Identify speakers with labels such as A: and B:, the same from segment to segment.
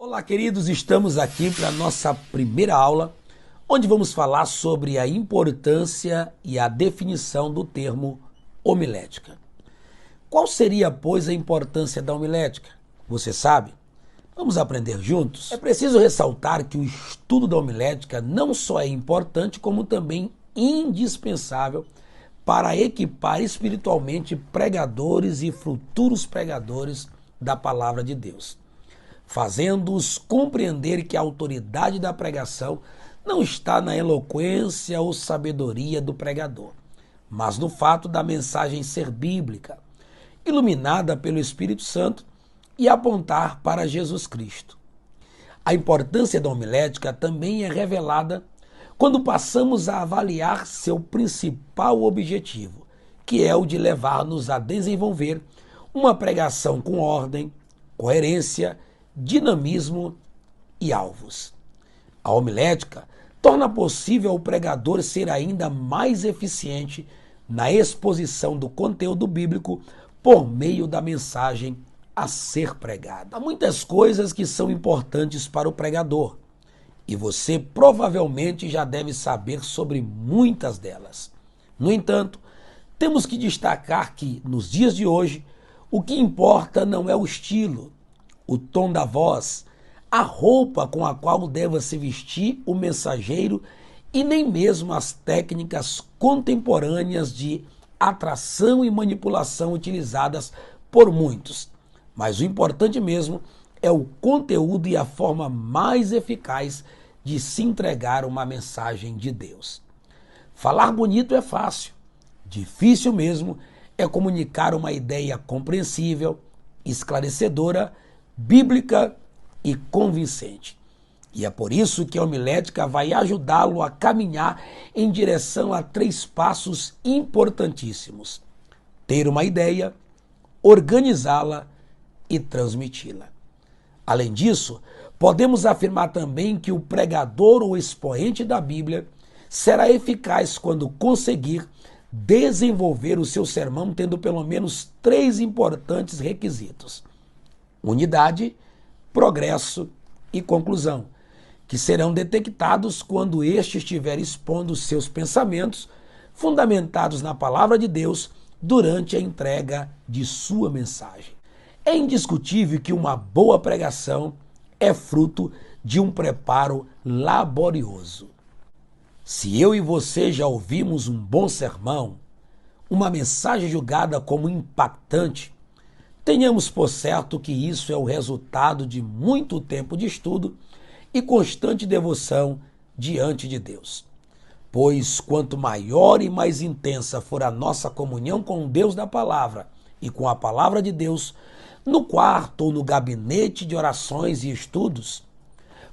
A: Olá, queridos, estamos aqui para a nossa primeira aula, onde vamos falar sobre a importância e a definição do termo homilética. Qual seria, pois, a importância da homilética? Você sabe? Vamos aprender juntos? É preciso ressaltar que o estudo da homilética não só é importante, como também indispensável para equipar espiritualmente pregadores e futuros pregadores da palavra de Deus, fazendo-os compreender que a autoridade da pregação não está na eloquência ou sabedoria do pregador, mas no fato da mensagem ser bíblica, iluminada pelo Espírito Santo e apontar para Jesus Cristo. A importância da homilética também é revelada quando passamos a avaliar seu principal objetivo, que é o de levar-nos a desenvolver uma pregação com ordem, coerência, dinamismo e alvos. A homilética torna possível o pregador ser ainda mais eficiente na exposição do conteúdo bíblico por meio da mensagem a ser pregada. Há muitas coisas que são importantes para o pregador e você provavelmente já deve saber sobre muitas delas. No entanto, temos que destacar que, nos dias de hoje, o que importa não é o estilo, o tom da voz, a roupa com a qual deva se vestir o mensageiro e nem mesmo as técnicas contemporâneas de atração e manipulação utilizadas por muitos. Mas o importante mesmo é o conteúdo e a forma mais eficaz de se entregar uma mensagem de Deus. Falar bonito é fácil, difícil mesmo é comunicar uma ideia compreensível, esclarecedora, bíblica e convincente. E é por isso que a homilética vai ajudá-lo a caminhar em direção a 3 passos importantíssimos: ter uma ideia, organizá-la e transmiti-la. Além disso, podemos afirmar também que o pregador ou expoente da Bíblia será eficaz quando conseguir desenvolver o seu sermão tendo pelo menos 3 importantes requisitos: unidade, progresso e conclusão, que serão detectados quando este estiver expondo seus pensamentos, fundamentados na palavra de Deus, durante a entrega de sua mensagem. É indiscutível que uma boa pregação é fruto de um preparo laborioso. Se eu e você já ouvimos um bom sermão, uma mensagem julgada como impactante, tenhamos por certo que isso é o resultado de muito tempo de estudo e constante devoção diante de Deus. Pois quanto maior e mais intensa for a nossa comunhão com o Deus da palavra e com a palavra de Deus, no quarto ou no gabinete de orações e estudos,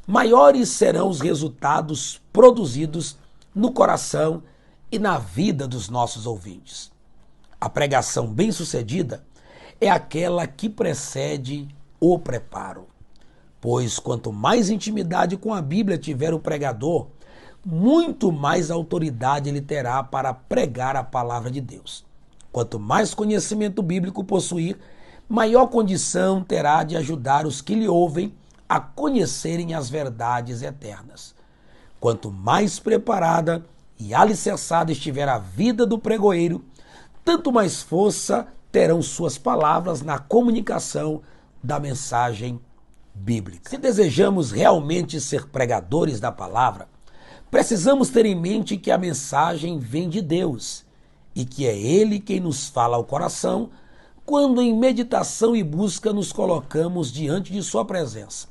A: maiores serão os resultados produzidos no coração e na vida dos nossos ouvintes. A pregação bem-sucedida é aquela que precede o preparo. Pois quanto mais intimidade com a Bíblia tiver o pregador, muito mais autoridade ele terá para pregar a palavra de Deus. Quanto mais conhecimento bíblico possuir, maior condição terá de ajudar os que lhe ouvem a conhecerem as verdades eternas. Quanto mais preparada e alicerçada estiver a vida do pregoeiro, tanto mais força terão suas palavras na comunicação da mensagem bíblica. Se desejamos realmente ser pregadores da palavra, precisamos ter em mente que a mensagem vem de Deus e que é Ele quem nos fala ao coração quando em meditação e busca nos colocamos diante de sua presença.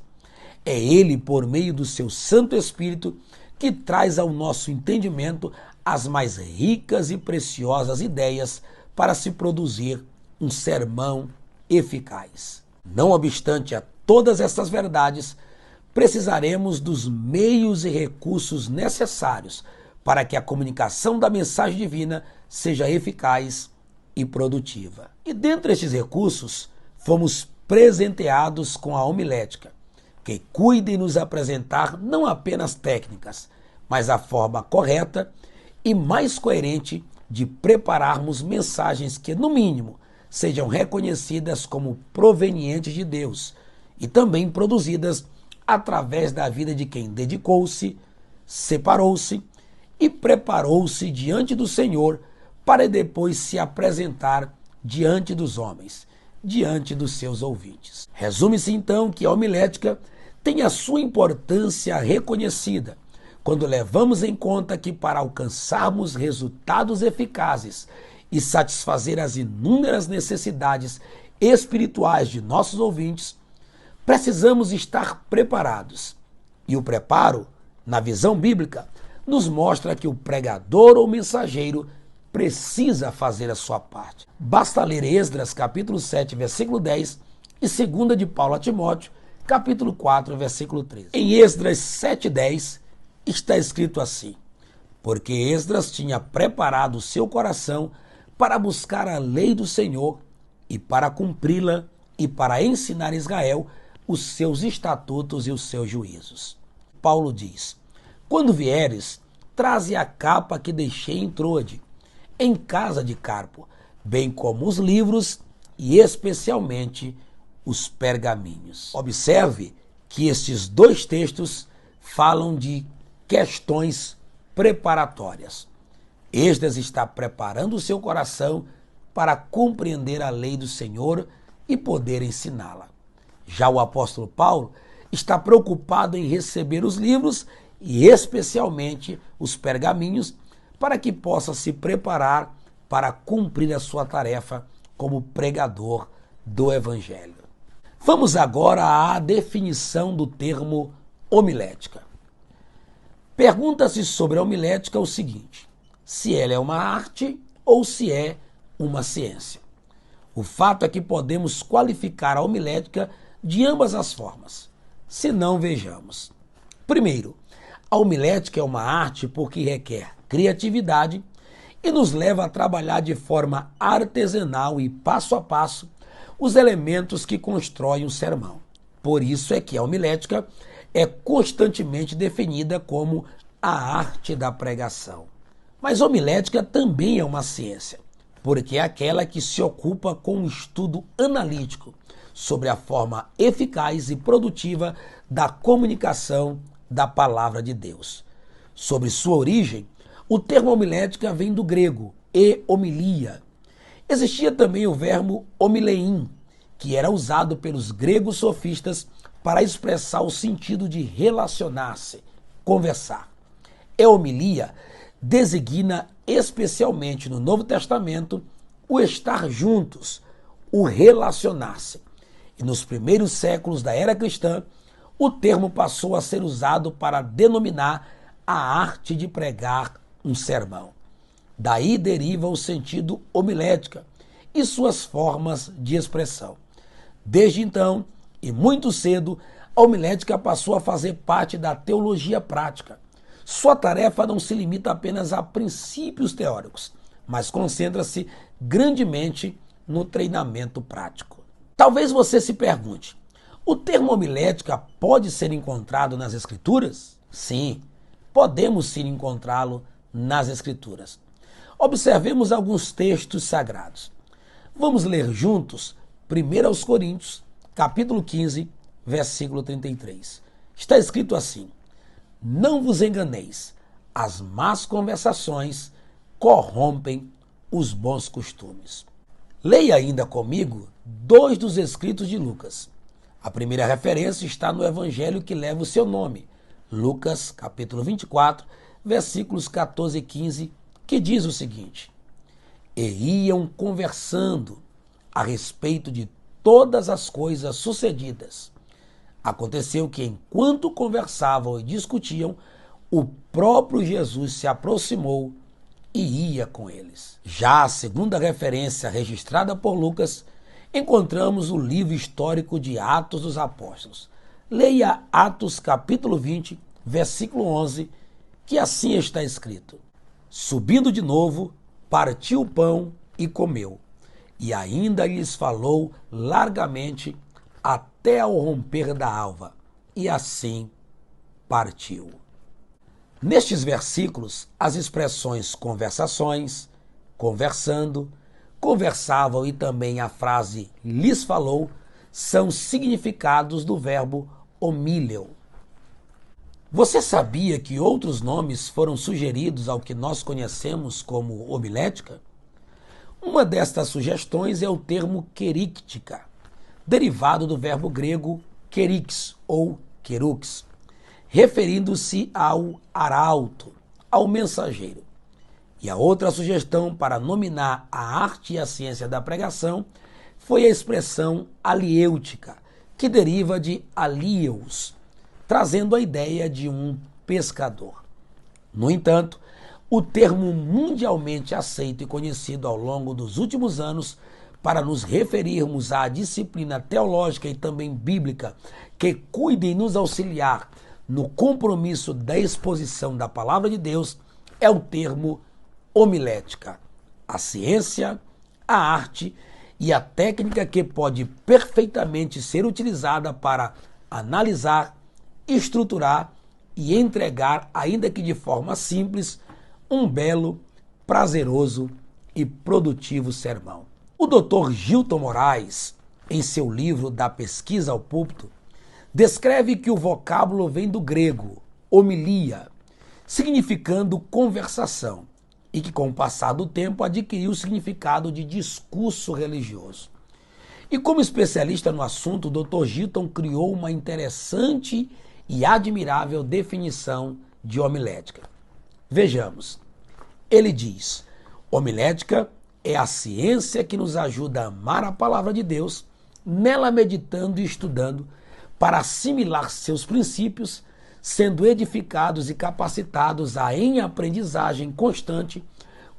A: É Ele, por meio do seu Santo Espírito, que traz ao nosso entendimento as mais ricas e preciosas ideias para se produzir um sermão eficaz. Não obstante a todas estas verdades, precisaremos dos meios e recursos necessários para que a comunicação da mensagem divina seja eficaz e produtiva. E dentre estes recursos, fomos presenteados com a homilética, que cuida em nos apresentar não apenas técnicas, mas a forma correta e mais coerente de prepararmos mensagens que, no mínimo, sejam reconhecidas como provenientes de Deus e também produzidas através da vida de quem dedicou-se, separou-se e preparou-se diante do Senhor para depois se apresentar diante dos homens, diante dos seus ouvintes. Resume-se então que a homilética tem a sua importância reconhecida quando levamos em conta que para alcançarmos resultados eficazes e satisfazer as inúmeras necessidades espirituais de nossos ouvintes, precisamos estar preparados. E o preparo, na visão bíblica, nos mostra que o pregador ou mensageiro precisa fazer a sua parte. Basta ler Esdras, capítulo 7, versículo 10 e 2 de Paulo a Timóteo, capítulo 4, versículo 13. Em Esdras 7:10 está escrito assim: porque Esdras tinha preparado o seu coração para buscar a lei do Senhor e para cumpri-la e para ensinar a Israel os seus estatutos e os seus juízos. Paulo diz: quando vieres, traze a capa que deixei em Troade, em casa de Carpo, bem como os livros e especialmente os pergaminhos. Observe que estes dois textos falam de questões preparatórias. Esdras está preparando o seu coração para compreender a lei do Senhor e poder ensiná-la. Já o apóstolo Paulo está preocupado em receber os livros e especialmente os pergaminhos para que possa se preparar para cumprir a sua tarefa como pregador do Evangelho. Vamos agora à definição do termo homilética. Pergunta-se sobre a homilética o seguinte: se ela é uma arte ou se é uma ciência. O fato é que podemos qualificar a homilética de ambas as formas. Se não, vejamos. Primeiro, a homilética é uma arte porque requer criatividade e nos leva a trabalhar de forma artesanal e passo a passo os elementos que constroem um sermão. Por isso é que a homilética é constantemente definida como a arte da pregação. Mas a homilética também é uma ciência, porque é aquela que se ocupa com um estudo analítico sobre a forma eficaz e produtiva da comunicação da palavra de Deus. Sobre sua origem, o termo homilética vem do grego homilia. Existia também o verbo homilein, que era usado pelos gregos sofistas para expressar o sentido de relacionar-se, conversar. Homilia designa especialmente no Novo Testamento o estar juntos, o relacionar-se. E nos primeiros séculos da era cristã, o termo passou a ser usado para denominar a arte de pregar um sermão. Daí deriva o sentido homilética e suas formas de expressão. Desde então, e muito cedo, a homilética passou a fazer parte da teologia prática. Sua tarefa não se limita apenas a princípios teóricos, mas concentra-se grandemente no treinamento prático. Talvez você se pergunte: o termo homilética pode ser encontrado nas Escrituras? Sim, podemos sim encontrá-lo nas Escrituras. Observemos alguns textos sagrados. Vamos ler juntos 1 Coríntios, capítulo 15, versículo 33. Está escrito assim: não vos enganeis, as más conversações corrompem os bons costumes. Leia ainda comigo 2 dos escritos de Lucas. A primeira referência está no evangelho que leva o seu nome, Lucas, capítulo 24, versículos 14 e 15, que diz o seguinte: e iam conversando a respeito de todas as coisas sucedidas. Aconteceu que, enquanto conversavam e discutiam, o próprio Jesus se aproximou e ia com eles. Já a segunda referência registrada por Lucas, encontramos o livro histórico de Atos dos Apóstolos. Leia Atos capítulo 20, versículo 11, que assim está escrito: subindo de novo, partiu o pão e comeu, e ainda lhes falou largamente até ao romper da alva, e assim partiu. Nestes versículos, as expressões conversações, conversando, conversavam e também a frase lhes falou são significados do verbo homíleo. Você sabia que outros nomes foram sugeridos ao que nós conhecemos como homilética? Uma destas sugestões é o termo queríctica, derivado do verbo grego kerix ou kerux, referindo-se ao arauto, ao mensageiro. E a outra sugestão para nominar a arte e a ciência da pregação foi a expressão aliêutica, que deriva de alieus, trazendo a ideia de um pescador. No entanto, o termo mundialmente aceito e conhecido ao longo dos últimos anos para nos referirmos à disciplina teológica e também bíblica que cuide em nos auxiliar no compromisso da exposição da palavra de Deus é o termo homilética, a ciência, a arte e a técnica que pode perfeitamente ser utilizada para analisar, estruturar e entregar, ainda que de forma simples, um belo, prazeroso e produtivo sermão. O Dr. Gilton Moraes, em seu livro Da Pesquisa ao Púlpito, descreve que o vocábulo vem do grego homilia, significando conversação, e que com o passar do tempo adquiriu o significado de discurso religioso. E como especialista no assunto, o Dr. Gilton criou uma interessante e admirável definição de homilética. Vejamos. Ele diz: homilética é a ciência que nos ajuda a amar a palavra de Deus, nela meditando e estudando, para assimilar seus princípios, sendo edificados e capacitados a, em aprendizagem constante,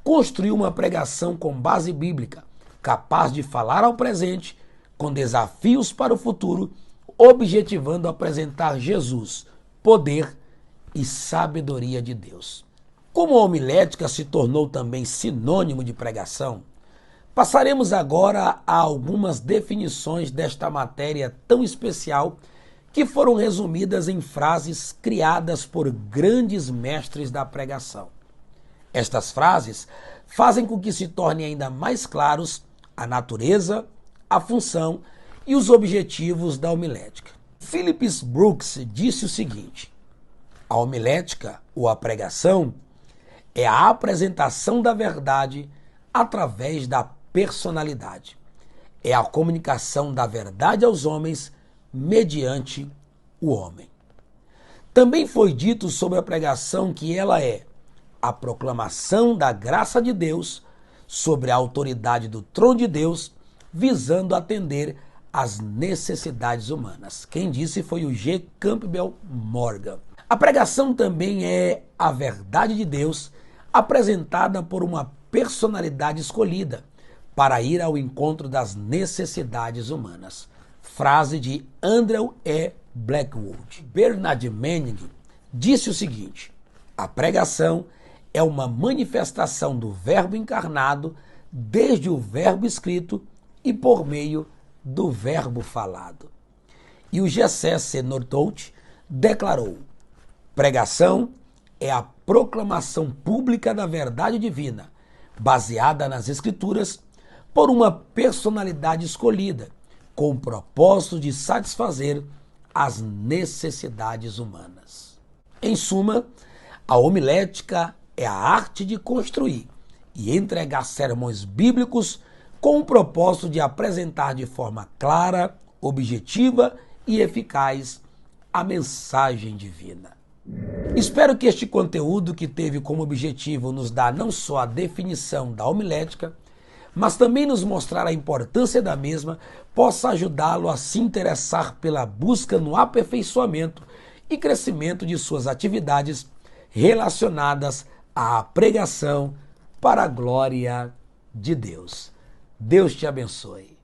A: construir uma pregação com base bíblica, capaz de falar ao presente, com desafios para o futuro, objetivando apresentar Jesus, poder e sabedoria de Deus. Como a homilética se tornou também sinônimo de pregação, passaremos agora a algumas definições desta matéria tão especial que foram resumidas em frases criadas por grandes mestres da pregação. Estas frases fazem com que se tornem ainda mais claros a natureza, a função e os objetivos da homilética. Phillips Brooks disse o seguinte: a homilética, ou a pregação, é a apresentação da verdade através da personalidade. É a comunicação da verdade aos homens mediante o homem. Também foi dito sobre a pregação que ela é a proclamação da graça de Deus sobre a autoridade do trono de Deus, visando atender às necessidades humanas. Quem disse foi o G. Campbell Morgan. A pregação também é a verdade de Deus apresentada por uma personalidade escolhida para ir ao encontro das necessidades humanas. Frase de Andrew E. Blackwood. Bernard Manning disse o seguinte: a pregação é uma manifestação do Verbo encarnado desde o Verbo escrito e por meio do Verbo falado. E o G.C. Northout declarou: pregação é a proclamação pública da verdade divina, baseada nas Escrituras, por uma personalidade escolhida, com o propósito de satisfazer as necessidades humanas. Em suma, a homilética é a arte de construir e entregar sermões bíblicos com o propósito de apresentar de forma clara, objetiva e eficaz a mensagem divina. Espero que este conteúdo, que teve como objetivo nos dar não só a definição da homilética, mas também nos mostrar a importância da mesma, possa ajudá-lo a se interessar pela busca no aperfeiçoamento e crescimento de suas atividades relacionadas à pregação para a glória de Deus. Deus te abençoe.